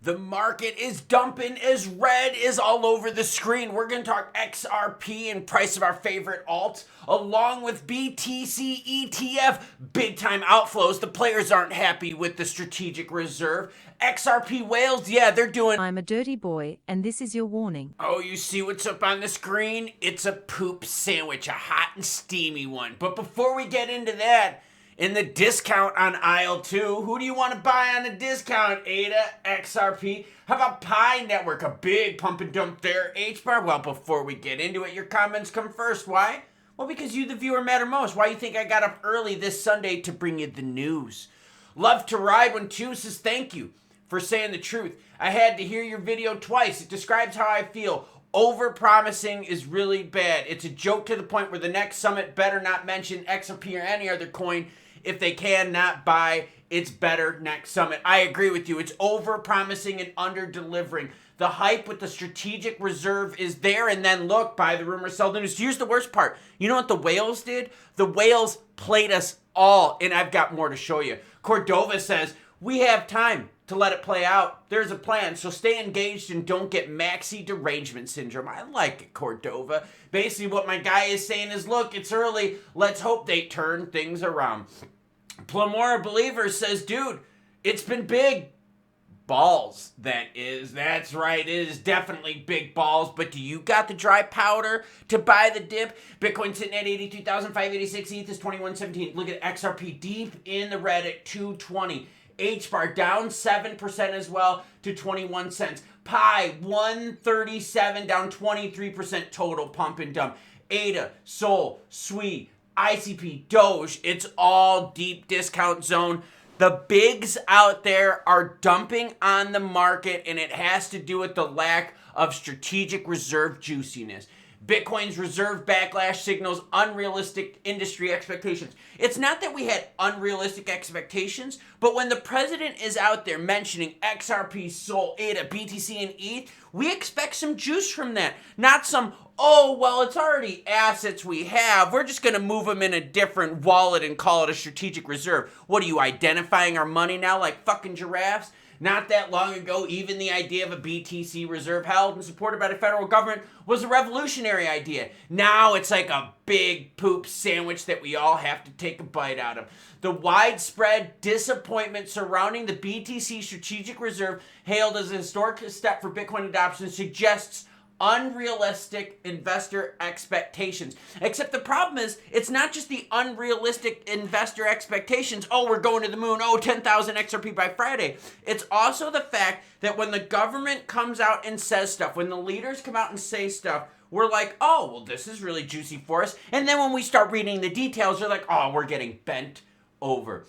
The market is dumping as red is all over the screen. We're going to talk XRP and price of our favorite alt, along with BTC ETF, big time outflows. The players aren't happy with the strategic reserve. XRP whales, yeah, they're doing... I'm a dirty boy, and this is your warning. Oh, you see what's up on the screen? It's a poop sandwich, a hot and steamy one. But before we get into that, in the discount on aisle 2, who do you want to buy on a discount? ADA, XRP? How about Pi Network? A big pump and dump there. Hbar? Well, before we get into it, your comments come first. Why? Well, because you, the viewer, matter most. Why you think I got up early this Sunday to bring you the news? Love to ride when two says thank you for saying the truth. I had to hear your video twice. It describes how I feel. Over-promising is really bad. It's a joke to the point where the next summit better not mention XRP or any other coin. If they cannot buy, it's better next summit. I agree with you. It's over-promising and under-delivering. The hype with the strategic reserve is there, and then look, buy the rumor, sell the news. Here's the worst part. You know what the whales did? The whales played us all, and I've got more to show you. Cordova says, we have time to let it play out. There's a plan, so stay engaged and don't get maxi derangement syndrome. I like it, Cordova. Basically, what my guy is saying is, look, it's early. Let's hope they turn things around. Plamora Believer says, dude, it's been big. Balls, that is. That's right. It is definitely big balls. But do you got the dry powder to buy the dip? Bitcoin sitting at 82,586. ETH is 2117. Look at XRP deep in the red at 220. Hbar down 7% as well to 21 cents. Pi 137 down 23% total pump and dump. ADA, Sol, SWI, ICP, Doge, it's all deep discount zone. The bigs out there are dumping on the market, and it has to do with the lack of strategic reserve juiciness. Bitcoin's reserve backlash signals unrealistic industry expectations. It's not that we had unrealistic expectations, but when the president is out there mentioning XRP, SOL, ADA, BTC, and ETH, we expect some juice from that. Not some, oh, well, it's already assets we have. We're just going to move them in a different wallet and call it a strategic reserve. What are you, identifying our money now like fucking giraffes? Not that long ago, even the idea of a BTC reserve held and supported by the federal government was a revolutionary idea. Now it's like a big poop sandwich that we all have to take a bite out of. The widespread disappointment surrounding the BTC strategic reserve, hailed as a historic step for Bitcoin adoption, suggests unrealistic investor expectations. Except the problem is, it's not just the unrealistic investor expectations. Oh, we're going to the moon. Oh, 10,000 XRP by Friday. It's also the fact that when the government comes out and says stuff, when the leaders come out and say stuff, we're like, oh, well, this is really juicy for us. And then when we start reading the details, you're like, oh, we're getting bent over.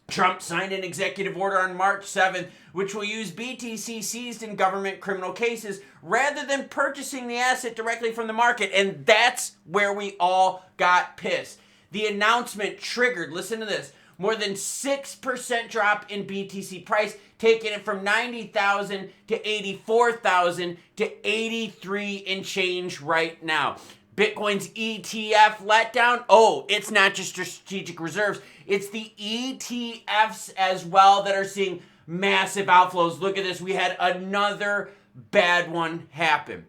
Trump signed an executive order on March 7th, which will use BTC seized in government criminal cases rather than purchasing the asset directly from the market. And that's where we all got pissed. The announcement triggered, listen to this, more than 6% drop in BTC price, taking it from 90,000 to 84,000 to 83 and change right now. Bitcoin's ETF letdown, oh, it's not just your strategic reserves, it's the ETFs as well that are seeing massive outflows. Look at this, we had another bad one happen.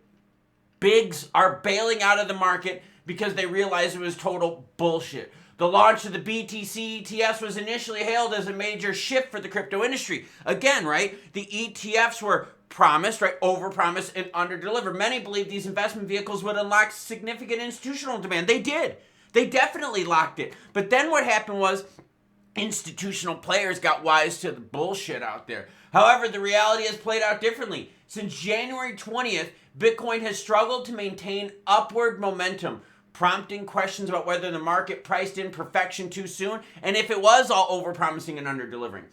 Bigs are bailing out of the market because they realized it was total bullshit. The launch of the BTC ETFs was initially hailed as a major shift for the crypto industry. Again, right, the ETFs were promised, right, overpromised and underdelivered. Many believed these investment vehicles would unlock significant institutional demand. They did. They definitely locked it. But then what happened was institutional players got wise to the bullshit out there. However, the reality has played out differently. Since January 20th, Bitcoin has struggled to maintain upward momentum, prompting questions about whether the market priced in perfection too soon and if it was all overpromising and underdelivering.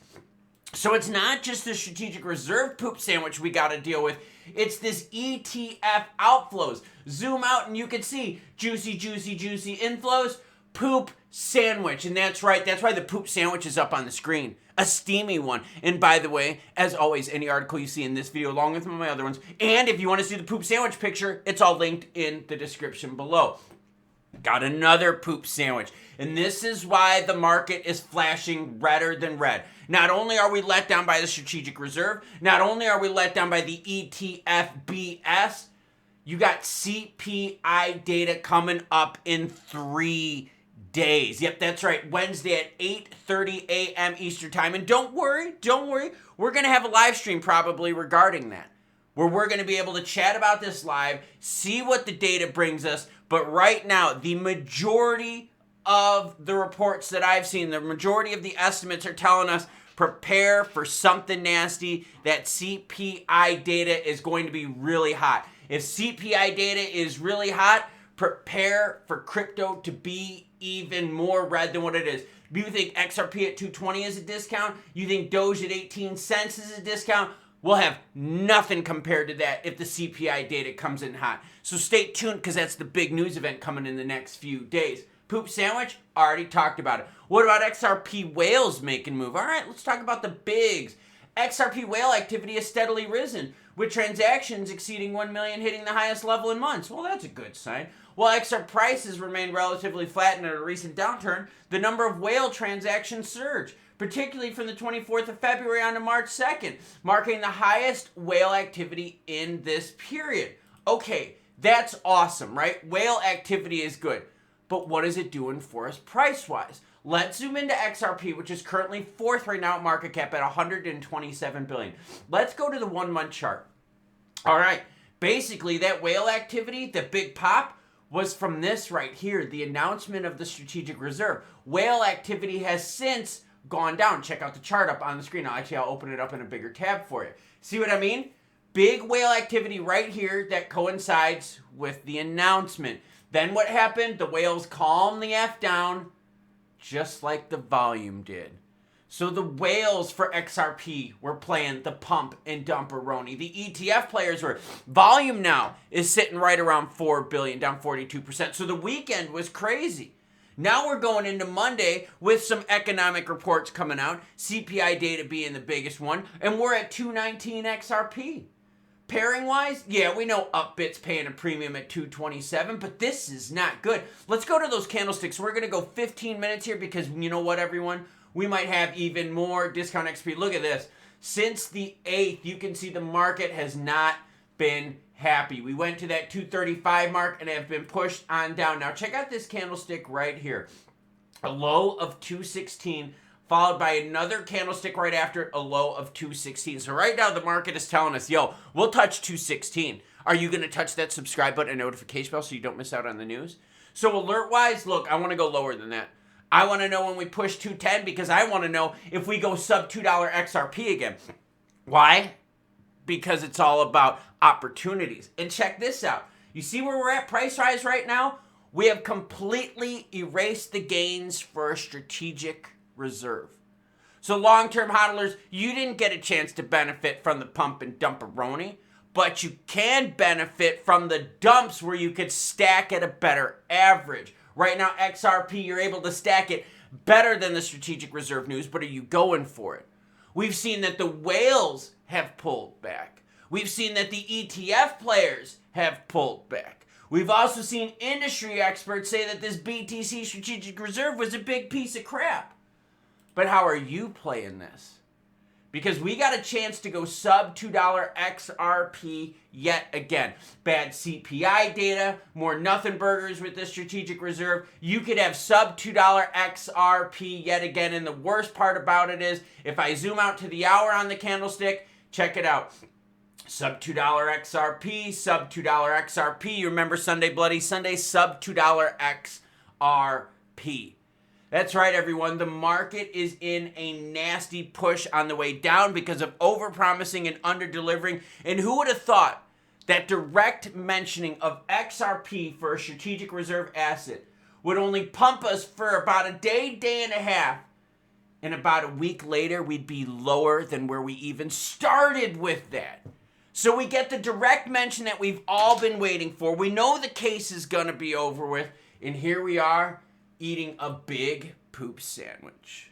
So it's not just the strategic reserve poop sandwich we got to deal with. It's this ETF outflows. Zoom out and you can see juicy, juicy, juicy inflows, poop sandwich. And that's right. That's why the poop sandwich is up on the screen. A steamy one. And by the way, as always, any article you see in this video, along with my other ones, and if you want to see the poop sandwich picture, it's all linked in the description below. Got another poop sandwich. And this is why the market is flashing redder than red. Not only are we let down by the strategic reserve, not only are we let down by the ETFBS, you got CPI data coming up in 3 days. Yep, that's right. Wednesday at 8:30 a.m. Eastern time. And don't worry. We're going to have a live stream probably regarding that, where we're going to be able to chat about this live, see what the data brings us. But right now, the majority of the reports that I've seen, the majority of the estimates are telling us prepare for something nasty. That CPI data is going to be really hot. If CPI data is really hot, prepare for crypto to be even more red than what it is. You think XRP at 220 is a discount? You think Doge at 18 cents is a discount? We'll have nothing compared to that if the CPI data comes in hot. So stay tuned, because that's the big news event coming in the next few days. Poop sandwich, already talked about it. What about XRP whales making move? All right, let's talk about the bigs. XRP whale activity has steadily risen, with transactions exceeding 1 million hitting the highest level in months. Well, that's a good sign. While XRP prices remain relatively flat in a recent downturn, the number of whale transactions surged, particularly from the 24th of February on to March 2nd, marking the highest whale activity in this period. Okay, that's awesome, right? Whale activity is good. But what is it doing for us price-wise? Let's zoom into XRP, which is currently fourth right now at market cap at 127 billion. Let's go to the 1 month chart. All right, basically that whale activity, the big pop, was from this right here, the announcement of the strategic reserve. Whale activity has since gone down. Check out the chart up on the screen. I'll open it up in a bigger tab for you. See what I mean? Big whale activity right here that coincides with the announcement. Then what happened? The whales calmed the F down, just like the volume did. So the whales for XRP were playing the pump and dumperoni. The ETF players were. Volume now is sitting right around 4 billion, down 42%. So the weekend was crazy. Now we're going into Monday with some economic reports coming out, CPI data being the biggest one, and we're at 219 XRP. Pairing wise, yeah, we know Upbit's paying a premium at 227, but this is not good. Let's go to those candlesticks. We're going to go 15 minutes here because you know what, everyone? We might have even more discount XP. Look at this. Since the 8th, you can see the market has not been happy. We went to that 235 mark and have been pushed on down. Now check out this candlestick right here. A low of 216, followed by another candlestick right after it, a low of 216. So right now the market is telling us, yo, we'll touch 216. Are you going to touch that subscribe button and notification bell so you don't miss out on the news? So alert-wise, look, I want to go lower than that. I want to know when we push 210 because I want to know if we go sub $2 XRP again. Why? Because it's all about opportunities. And check this out. You see where we're at price rise right now? We have completely erased the gains for a strategic reserve. So long-term hodlers, you didn't get a chance to benefit from the pump and dumperoni, but you can benefit from the dumps where you could stack at a better average. Right now, XRP, you're able to stack it better than the strategic reserve news, but are you going for it? We've seen that the whales have pulled back. We've seen that the ETF players have pulled back. We've also seen industry experts say that this BTC strategic reserve was a big piece of crap. But how are you playing this? Because we got a chance to go sub $2 XRP yet again. Bad CPI data, more nothing burgers with this strategic reserve. You could have sub $2 XRP yet again. And the worst part about it is, if I zoom out to the hour on the candlestick, check it out. Sub $2 XRP, sub $2 XRP. You remember Sunday Bloody Sunday? Sub $2 XRP. That's right, everyone. The market is in a nasty push on the way down because of overpromising and under-delivering. And who would have thought that direct mentioning of XRP for a strategic reserve asset would only pump us for about a day, day and a half, and about a week later, we'd be lower than where we even started with that. So we get the direct mention that we've all been waiting for. We know the case is going to be over with, and here we are, eating a big poop sandwich.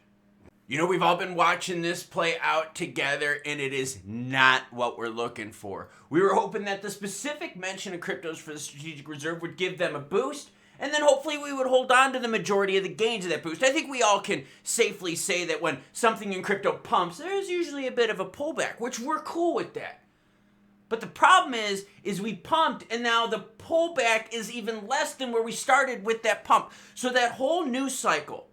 You know, we've all been watching this play out together, and it is not what we're looking for. We were hoping that the specific mention of cryptos for the strategic reserve would give them a boost, And then hopefully we would hold on to the majority of the gains of that boost. I think we all can safely say that when something in crypto pumps, there's usually a bit of a pullback, which we're cool with that. But the problem is we pumped, and now the pullback is even less than where we started with that pump. So that whole news cycle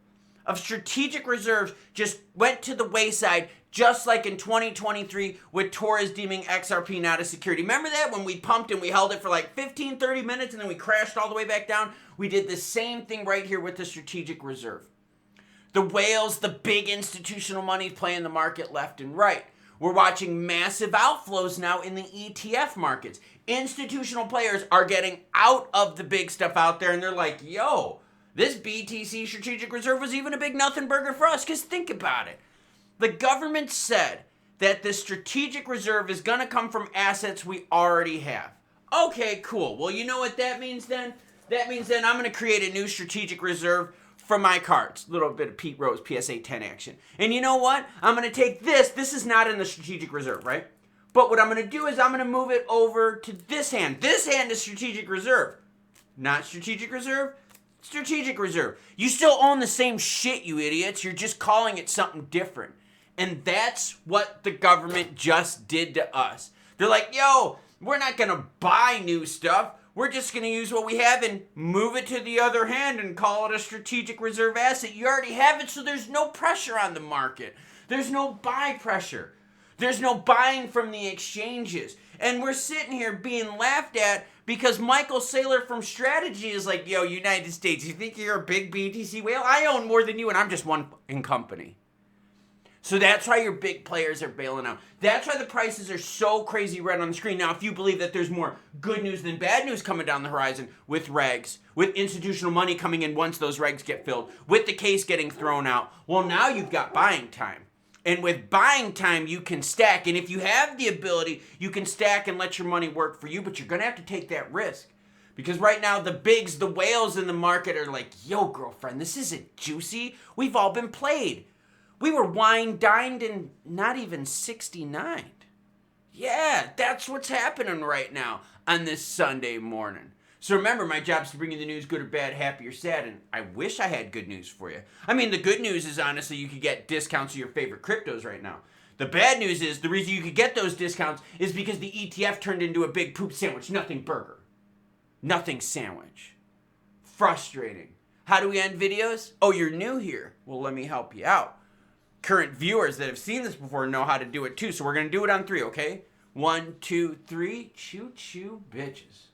of strategic reserves just went to the wayside, just like in 2023 with Torres deeming XRP not a security. Remember that when we pumped and we held it for like 15, 30 minutes and then we crashed all the way back down? We did the same thing right here with the strategic reserve. The whales, the big institutional money playing the market left and right. We're watching massive outflows now in the ETF markets. Institutional players are getting out of the big stuff out there, and they're like, yo, this BTC strategic reserve was even a big nothing burger for us. Because think about it. The government said that the strategic reserve is going to come from assets we already have. Okay, cool. Well, you know what that means then? That means then I'm going to create a new strategic reserve from my cards. A little bit of Pete Rose PSA 10 action. And you know what? I'm going to take this. This is not in the strategic reserve, right? But what I'm going to do is I'm going to move it over to this hand. This hand is strategic reserve. Not strategic reserve. Strategic reserve. You still own the same shit, you idiots. You're just calling it something different. And that's what the government just did to us. They're like, yo, we're not going to buy new stuff. We're just going to use what we have and move it to the other hand and call it a strategic reserve asset. You already have it, so there's no pressure on the market. There's no buy pressure. There's no buying from the exchanges. And we're sitting here being laughed at because Michael Saylor from Strategy is like, yo, United States, you think you're a big BTC whale? I own more than you, and I'm just one in company. So that's why your big players are bailing out. That's why the prices are so crazy red on the screen. Now, if you believe that there's more good news than bad news coming down the horizon with regs, with institutional money coming in once those regs get filled, with the case getting thrown out, well, now you've got buying time. And with buying time, you can stack. And if you have the ability, you can stack and let your money work for you, but you're going to have to take that risk. Because right now, the bigs, the whales in the market are like, yo, girlfriend, this isn't juicy. We've all been played. We were wine-dined and not even 69. Yeah, that's what's happening right now on this Sunday morning. So remember, my job is to bring you the news, good or bad, happy or sad, and I wish I had good news for you. I mean, the good news is, honestly, you could get discounts of your favorite cryptos right now. The bad news is, the reason you could get those discounts is because the ETF turned into a big poop sandwich. Nothing burger. Nothing sandwich. Frustrating. How do we end videos? Oh, you're new here. Well, let me help you out. Current viewers that have seen this before know how to do it too. So we're going to do it on 3, okay? 1, 2, 3. Choo choo bitches.